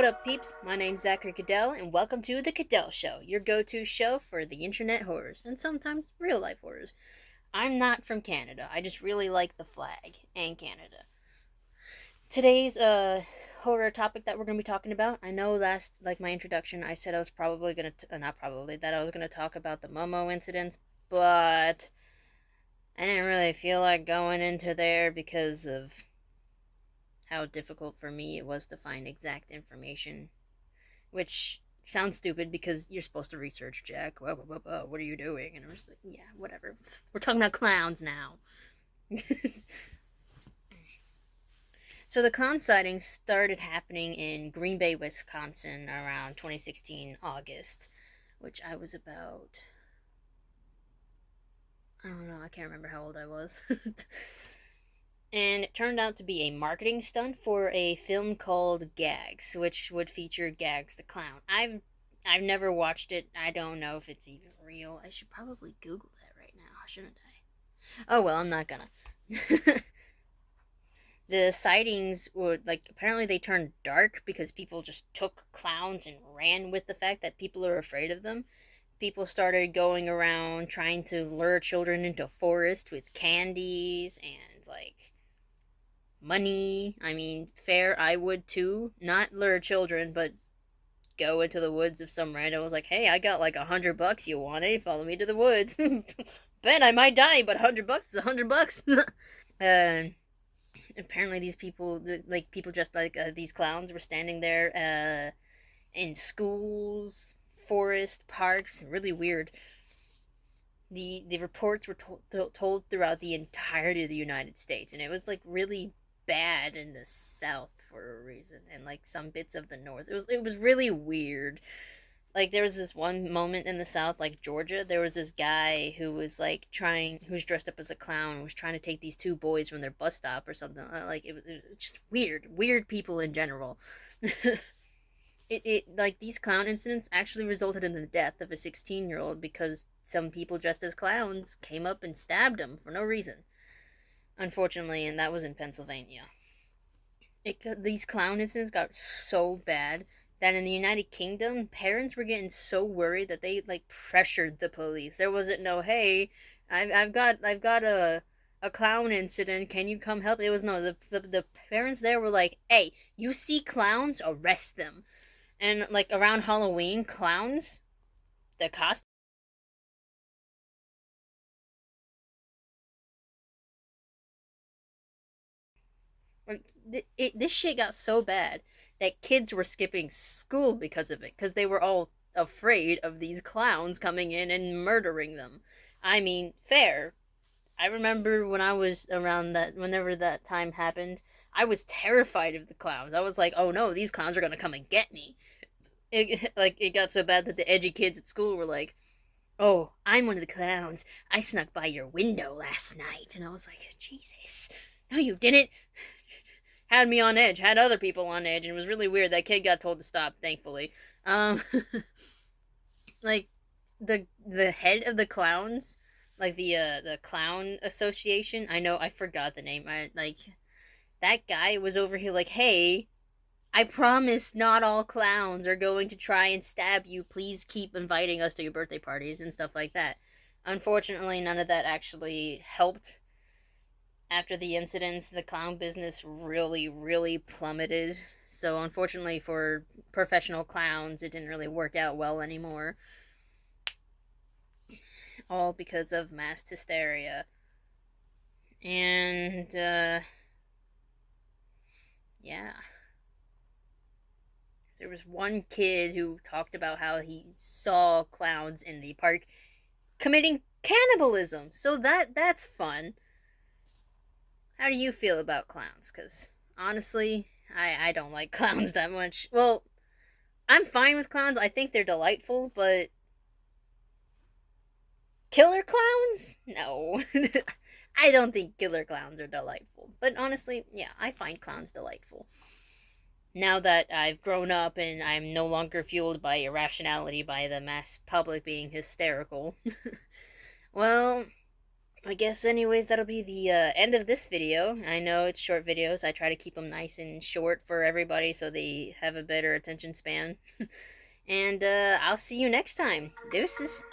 up, peeps? My name's Zachary Caddell, and welcome to The Caddell Show, your go to show for the internet horrors, and sometimes real life horrors. I'm not from Canada, I just really like the flag and Canada. Today's horror topic that we're going to be talking about, I know like my introduction, I said I was probably going to, not probably, that I was going to talk about the Momo incidents, but I didn't really feel like going into there because of how difficult for me it was to find exact information, which sounds stupid because you're supposed to research, Jack. What are you doing? And I was like, yeah, whatever. We're talking about clowns now. So the clown sightings started happening in Green Bay, Wisconsin around 2016 August, which I was about, I don't know, I can't remember how old I was. And it turned out to be a marketing stunt for a film called Gags, which would feature Gags the clown. I've never watched it. I don't know if it's even real. I should probably Google that right now, shouldn't I? Oh well, I'm not gonna. The sightings would, like, apparently they turned dark because people just took clowns and ran with the fact that people are afraid of them. People started going around trying to lure children into a forest with candies and, like, money. I mean, fair, I would too. Not lure children, but go into the woods if some random was like, hey, I got like $100, you want it? Follow me to the woods. Bet I might die, but $100 is $100. uh, Apparently these people, like people dressed like these clowns, were standing there in schools, forest, parks. Really weird. The reports were told throughout the entirety of the United States, and it was like really bad in the South for a reason, and like some bits of the North. It was really weird. Like there was this one moment in the South, like Georgia, there was this guy who was like who was dressed up as a clown, and was trying to take these two boys from their bus stop or something. Like it was just weird people in general. It like these clown incidents actually resulted in the death of a 16-year-old because some people dressed as clowns came up and stabbed him for no reason. Unfortunately, and that was in Pennsylvania. These clown incidents got so bad that in the United Kingdom, parents were getting so worried that they like pressured the police. There wasn't no, hey, I've got a clown incident. Can you come help? It was no, the parents there were like, hey, you see clowns, arrest them. And like around Halloween, clowns, the costume, this shit got so bad that kids were skipping school because of it, because they were all afraid of these clowns coming in and murdering them. I mean, fair. I remember when I was around that, whenever that time happened, I was terrified of the clowns. I was like, oh no, these clowns are gonna come and get me. It got so bad that the edgy kids at school were like, oh, I'm one of the clowns. I snuck by your window last night. And I was like, Jesus. No, you didn't. Had me on edge, had other people on edge, and it was really weird. That kid got told to stop, thankfully. Um, like the head of the clowns, like the clown association. I know I forgot the name. I like that guy was over here like, hey, I promise not all clowns are going to try and stab you. Please keep inviting us to your birthday parties and stuff like that. Unfortunately, none of that actually helped. After the incidents, the clown business really plummeted. So, unfortunately for professional clowns, it didn't really work out well anymore. All because of mass hysteria. And, yeah. There was one kid who talked about how he saw clowns in the park committing cannibalism. So that's fun. How do you feel about clowns? Because honestly, I don't like clowns that much. Well, I'm fine with clowns. I think they're delightful, but killer clowns? No. I don't think killer clowns are delightful. But honestly, yeah, I find clowns delightful. Now that I've grown up and I'm no longer fueled by irrationality by the mass public being hysterical. Well, I guess, anyways, that'll be the end of this video. I know it's short videos. I try to keep them nice and short for everybody so they have a better attention span. And I'll see you next time. Deuces.